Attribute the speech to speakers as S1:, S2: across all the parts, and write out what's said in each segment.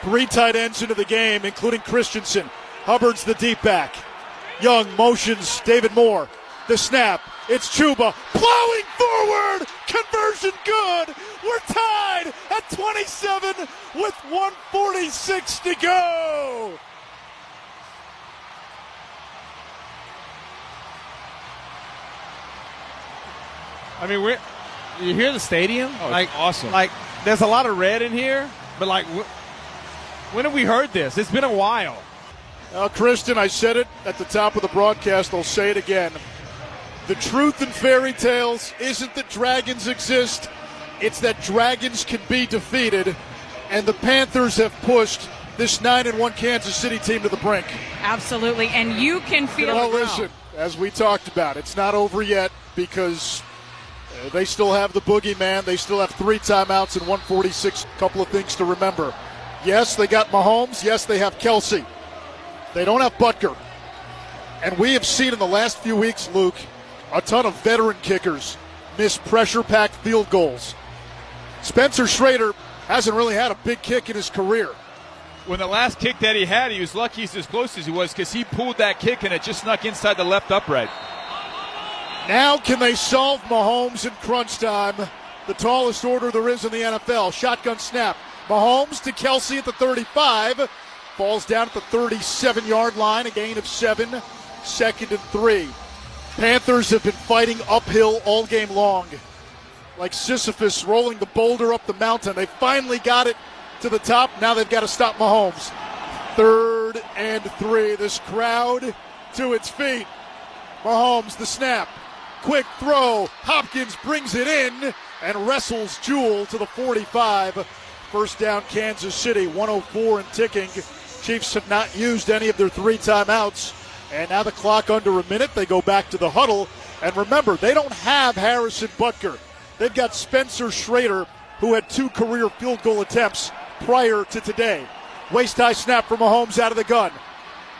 S1: Three tight ends into the game, including Christensen. Hubbard's the deep back. Young motions David Moore. The snap. It's Chuba plowing forward. Conversion good. We're tied at 27 with 1:46 to go.
S2: I mean, you hear the stadium?
S3: Oh, like awesome.
S2: Like there's a lot of red in here, but like when have we heard this? It's been a while.
S1: Kristen, I said it at the top of the broadcast. I'll say it again. The truth in fairy tales isn't that dragons exist. It's that dragons can be defeated. And the Panthers have pushed this 9-1 Kansas City team to the brink.
S4: Absolutely. And you can feel
S1: Well, listen, as we talked about, it's not over yet because they still have the boogeyman. They still have 3 timeouts and 1:46. Couple of things to remember. Yes, they got Mahomes. Yes, they have Kelsey. They don't have Butker. And we have seen in the last few weeks, Luke, a ton of veteran kickers miss pressure-packed field goals. Spencer Schrader hasn't really had a big kick in his career.
S3: When the last kick that he had, he was lucky he's as close as he was because he pulled that kick and it just snuck inside the left upright.
S1: Now can they solve Mahomes in crunch time? The tallest order there is in the NFL. Shotgun snap. Mahomes to Kelsey at the 35. Falls down at the 37-yard line. A gain of 7. 2nd and 3. Panthers have been fighting uphill all game long. Like Sisyphus rolling the boulder up the mountain. They finally got it to the top. Now they've got to stop Mahomes. 3rd and 3. This crowd to its feet. Mahomes, the snap. Quick throw. Hopkins brings it in and wrestles Jewell to the 45. First down, Kansas City. 1:04 and ticking. Chiefs have not used any of their 3 timeouts. And now the clock under a minute. They go back to the huddle. And remember, they don't have Harrison Butker. They've got Spencer Schrader, who had 2 career field goal attempts prior to today. Waist-high snap for Mahomes out of the gun.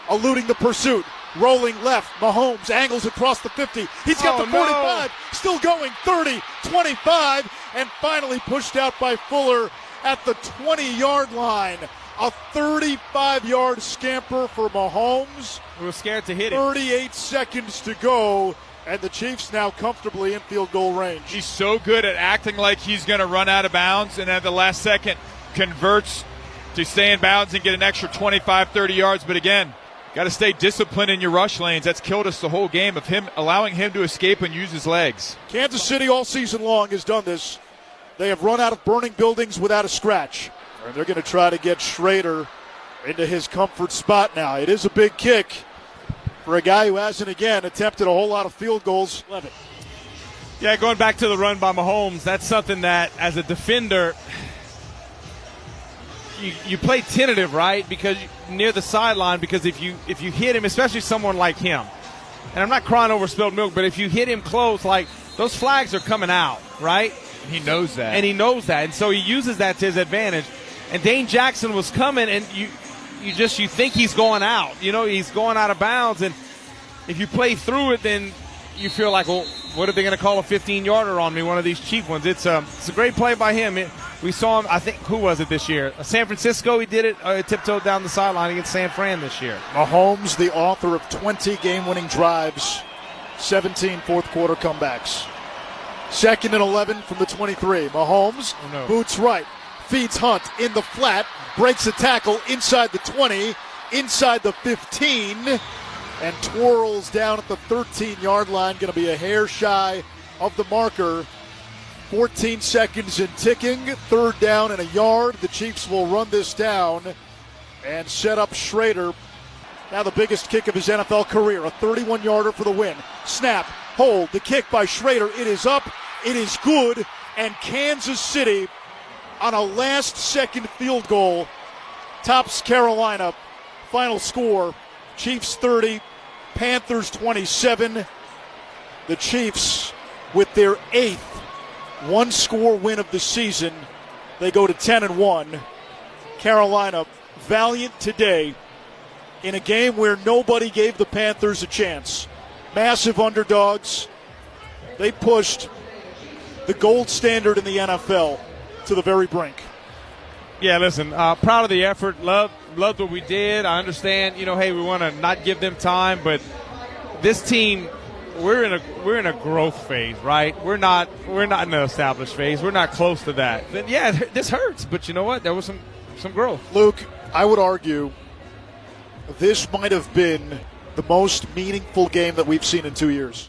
S1: Eluding the pursuit. Rolling left. Mahomes angles across the 50. He's got the 45. No. Still going. 30, 25. And finally pushed out by Fuller at the 20-yard line. A 35-yard scamper for Mahomes.
S2: We were scared to hit it.
S1: 38 seconds to go, and the Chiefs now comfortably in field goal range.
S3: He's so good at acting like he's going to run out of bounds, and at the last second converts to stay in bounds and get an extra 25, 30 yards. But again, got to stay disciplined in your rush lanes. That's killed us the whole game of him allowing him to escape and use his legs.
S1: Kansas City all season long has done this. They have run out of burning buildings without a scratch. And they're going to try to get Schrader into his comfort spot now. It is a big kick for a guy who hasn't, again, attempted a whole lot of field goals. Levitt.
S2: Yeah, going back to the run by Mahomes, that's something that, as a defender, you play tentative, right? Because near the sideline, because if you hit him, especially someone like him, and I'm not crying over spilled milk, but if you hit him close, like, those flags are coming out, right?
S3: He knows that.
S2: And he knows that. And so he uses that to his advantage. And Dane Jackson was coming, and you think he's going out. You know, he's going out of bounds. And if you play through it, then you feel like, well, what are they going to call a 15-yarder on me, one of these cheap ones? It's a great play by him. We saw him, I think, who was it this year? San Francisco, he did it, tiptoed down the sideline against San Fran this year.
S1: Mahomes, the author of 20 game-winning drives, 17 fourth-quarter comebacks. 2nd and 11 from the 23. Mahomes, boots right. Feeds Hunt in the flat, breaks a tackle inside the 20, inside the 15, and twirls down at the 13-yard line. Going to be a hair shy of the marker. 14 seconds and ticking, 3rd down and a yard. The Chiefs will run this down and set up Schrader. Now the biggest kick of his NFL career, a 31-yarder for the win. Snap, hold, the kick by Schrader. It is up, it is good, and Kansas City on a last-second field goal tops Carolina. Final score, Chiefs 30, Panthers 27. The Chiefs, with their 8th one-score win of the season, they go to 10-1. Carolina, valiant today in a game where nobody gave the Panthers a chance. Massive underdogs. They pushed the gold standard in the NFL to the very brink.
S2: Yeah, listen, proud of the effort. Loved what we did. I understand, hey, we want to not give them time, but this team, we're in a growth phase, right? We're not in an established phase. We're not close to that. Then yeah, this hurts, but you know what? There was some growth.
S1: Luke, I would argue this might have been the most meaningful game that we've seen in 2 years.